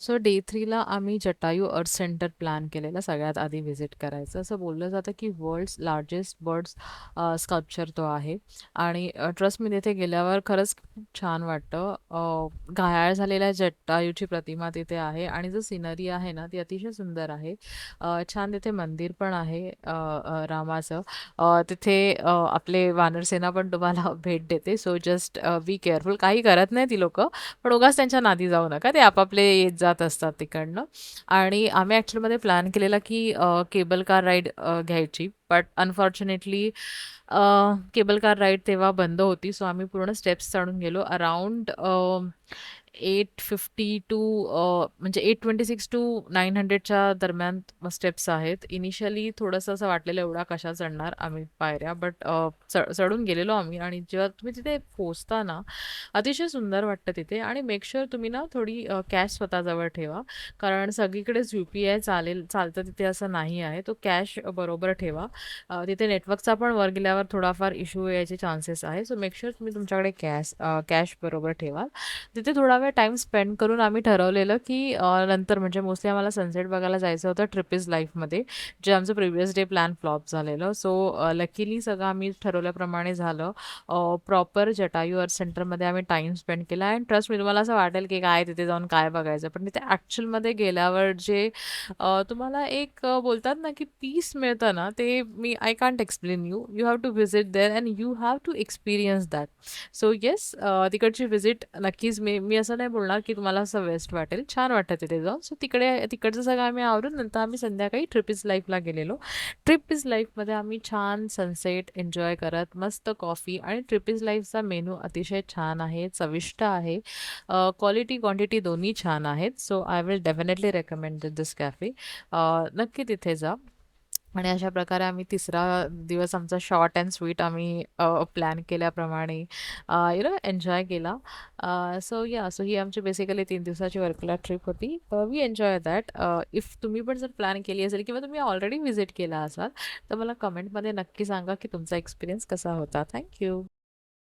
So day 3ला आम्ही जटायू अर्थ centre plan केलेलं सगळ्यात आधी व्हिजिट करायचं. असं बोललं जातं की वर्ल्ड्स लार्जेस्ट बर्ड्स स्कल्पचर तो आहे आणि ट्रस्ट मी तिथे गेल्यावर खरंच खूप छान वाटतं. घायाळ झालेल्या जटायूची प्रतिमा तिथे आहे आणि जो सिनरी आहे ना ती अतिशय सुंदर आहे. छान तिथे मंदिर पण आहे रामाचं. तिथे आपले वानरसेना पण तुम्हाला भेट देते. So just be careful. काही करत नाही ती लोकं. पण उगाच त्यांच्या नादी जाऊ नका. ते आपापले येत जात असतात तिकडनं. आणि आम्ही ॲक्चुअलमध्ये प्लॅन केलेला की केबल कार राईड घ्यायची. But unfortunately cable car ride तेव्हा बंद होती. सो आम्ही पूर्ण स्टेप्स चढून गेलो. अराउंड 850 टू म्हणजे 826 टू 900च्या दरम्यान स्टेप्स आहेत. इनिशियली थोडंसं असं वाटलेलं एवढा कशा चढणार आम्ही पायऱ्या, बट चढून गेलेलो आम्ही. आणि जेव्हा तुम्ही तिथे पोहोचता ना, अतिशय सुंदर वाटतं तिथे. आणि मेक शुअर तुम्ही ना थोडी कॅश स्वतःजवळ ठेवा, कारण सगळीकडेच UPI चालतं तिथे असं नाही आहे. तो कॅश बरोबर ठेवा. तिथे नेटवर्कचा पण वर गेल्यावर थोडाफार इश्यू यायचे चान्सेस आहे. सो मेक शुअर तुम्ही तुमच्याकडे कॅश बरोबर ठेवा. तिथे थोडा वेळ टाईम स्पेंड करून आम्ही ठरवलेलं की नंतर म्हणजे मोस्टली आम्हाला सनसेट बघायला जायचं होतं ट्रिप इज लाईफमध्ये, जे आमचं प्रिव्हियस डे प्लॅन फ्लॉप झालेलं. सो लकीली सगळं आम्ही ठरवल्याप्रमाणे झालं. प्रॉपर जटायू अर्थ सेंटरमध्ये आम्ही टाईम स्पेंड केला. अँड ट्रस्ट मी तुम्हाला असं वाटेल की काय तिथे जाऊन काय बघायचं, पण तिथे ॲक्च्युअलमध्ये गेल्यावर जे तुम्हाला एक बोलतात ना की पीस मिळतं ना, ते मी I can't explain you. You have to visit there and you have to experience that. So yes, तिकडची व्हिजिट नक्कीच. मी मी असं नाही बोलणार की तुम्हाला असं वेस्ट वाटेल. छान वाटतं तिथे जाऊन. सो तिकडचं सगळं आम्ही आवरून नंतर आम्ही संध्याकाळी ट्रिप इज लाईफला गेलेलो. ट्रिप इज लाईफमध्ये आम्ही छान सनसेट एन्जॉय करत मस्त कॉफी. आणि ट्रिप इज लाईफचा मेनू अतिशय छान आहे, चविष्ट आहे. क्वालिटी क्वांटिटी दोन्ही छान आहेत. So I will definitely recommend this cafe. नक्की तिथे जा. आणि अशा प्रकारे आम्ही तिसरा दिवस आमचा शॉर्ट अँड स्वीट आम्ही प्लॅन केल्याप्रमाणे एन्जॉय केला. सो ही आमची बेसिकली 3 दिवसाची वर्कला ट्रिप होती. We enjoy that. इफ तुम्ही पण जर प्लॅन केली असेल किंवा तुम्ही ऑलरेडी व्हिजिट केला असाल, तर मला कमेंटमध्ये नक्की सांगा की तुमचा एक्सपिरियन्स कसा होता. थँक्यू.